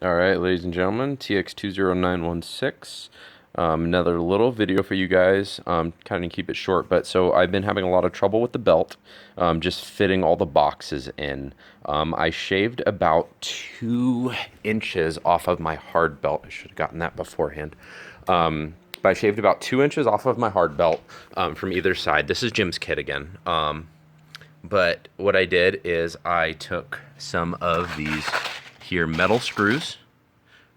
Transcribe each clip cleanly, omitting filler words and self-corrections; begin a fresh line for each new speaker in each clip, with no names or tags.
All right, ladies and gentlemen, TX20916. Another little video for you guys. Kind of keep it short, but so I've been having a lot of trouble with the belt, just fitting all the boxes in. I shaved about 2 inches off of my hard belt. I should have gotten that beforehand. But I shaved about 2 inches off of my hard belt from either side. This is Jim's kit again. But what I did is I took some of these here metal screws,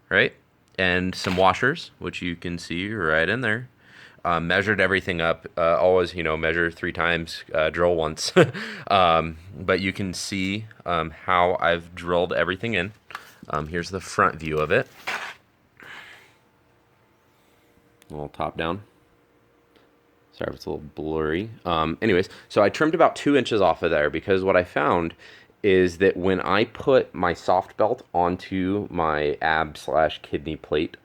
right? And some washers, which you can see right in there. Measured everything up. Always, measure 3 times, drill once. But you can see how I've drilled everything in. Here's the front view of it. A little top down. Sorry if it's a little blurry. Anyways, so I trimmed about 2 inches off of there because what I found is that when I put my soft belt onto my ab slash kidney plate,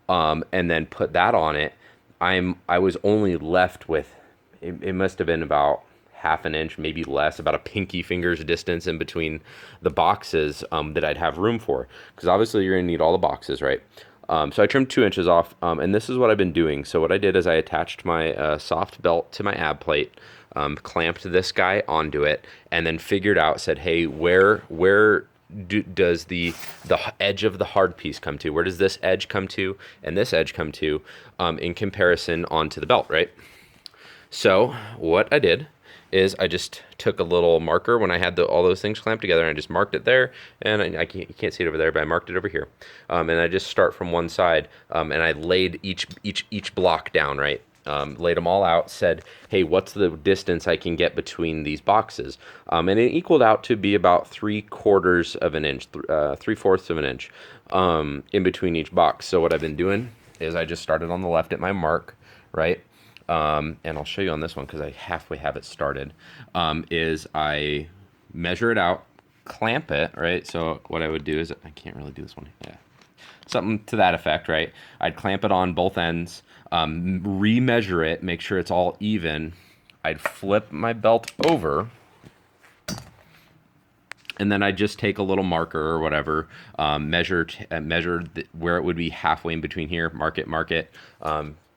and then put that on it, I was only left with, it must have been about half an inch, maybe less, about a pinky finger's distance in between the boxes that I'd have room for. Because obviously you're going to need all the boxes, right? So I trimmed 2 inches off, and this is what I've been doing. So what I did is I attached my soft belt to my ab plate, clamped this guy onto it, and then figured out, said, hey, where does the edge of the hard piece come to? Where does this edge come to and this edge come to in comparison onto the belt, right? So what I did is I just took a little marker when I had all those things clamped together, and I just marked it there, and you can't see it over there, but I marked it over here, and I just start from one side, and I laid each block down, right? Laid them all out, said, hey, what's the distance I can get between these boxes? And it equaled out to be about 3/4 of an inch, 3/4 of an inch in between each box. So what I've been doing is I just started on the left at my mark, right? And I'll show you on this one because I halfway have it started, is I measure it out, clamp it, right? So what I would do is, I can't really do this one, yeah. Something to that effect, right? I'd clamp it on both ends, re-measure it, make sure it's all even. I'd flip my belt over, and then I just take a little marker or whatever, measure where it would be halfway in between here, mark it.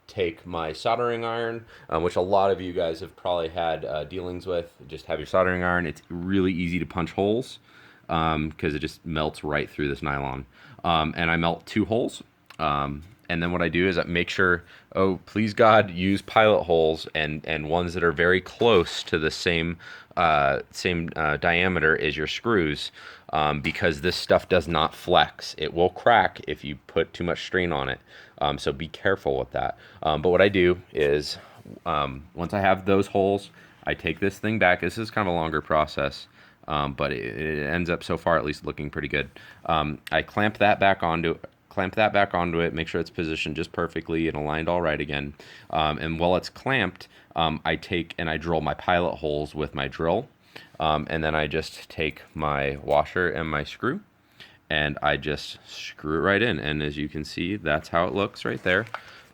Take my soldering iron, which a lot of you guys have probably had dealings with. Just have your soldering iron. It's really easy to punch holes because it just melts right through this nylon. And I melt 2 holes. And then what I do is I make sure, oh, please God, use pilot holes and ones that are very close to the same diameter as your screws, because this stuff does not flex. It will crack if you put too much strain on it. So be careful with that. But what I do is, once I have those holes, I take this thing back. This is kind of a longer process, but it ends up so far at least looking pretty good. I clamp that back onto it, make sure it's positioned just perfectly and aligned all right again. And while it's clamped, I take and I drill my pilot holes with my drill. And then I just take my washer and my screw, and I just screw it right in. And as you can see, that's how it looks right there.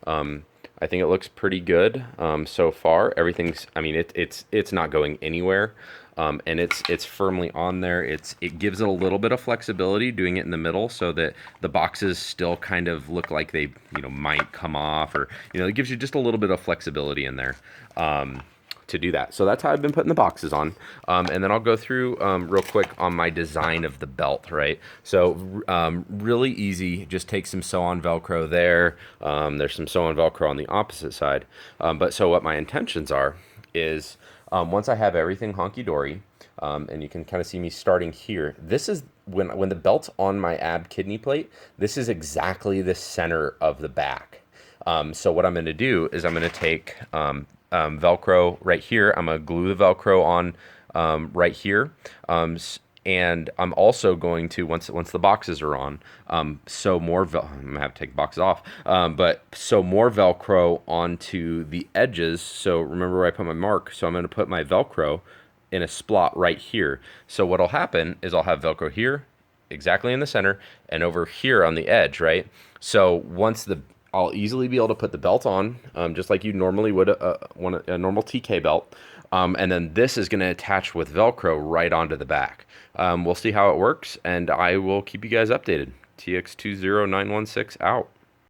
I think it looks pretty good so far. Everything's, I mean, it's not going anywhere. And it's firmly on there. It gives it a little bit of flexibility doing it in the middle so that the boxes still kind of look like they might come off, or it gives you just a little bit of flexibility in there to do that. So that's how I've been putting the boxes on. And then I'll go through real quick on my design of the belt, right? So really easy, just take some sew-on Velcro there. There's some sew-on Velcro on the opposite side. But so what my intentions are is, once I have everything honky-dory, and you can kind of see me starting here, this is when the belt's on my ab kidney plate, this is exactly the center of the back. So what I'm going to do is I'm going to take Velcro right here. I'm going to glue the Velcro on right here. And I'm also going to, once the boxes are on, sew more, I'm going to have to take the boxes off, but sew more Velcro onto the edges. So remember where I put my mark. So I'm going to put my Velcro in a splot right here. So what'll happen is I'll have Velcro here, exactly in the center, and over here on the edge, right? So I'll easily be able to put the belt on, just like you normally would a normal TK belt. And then this is going to attach with Velcro right onto the back. We'll see how it works, and I will keep you guys updated. TX20916 out.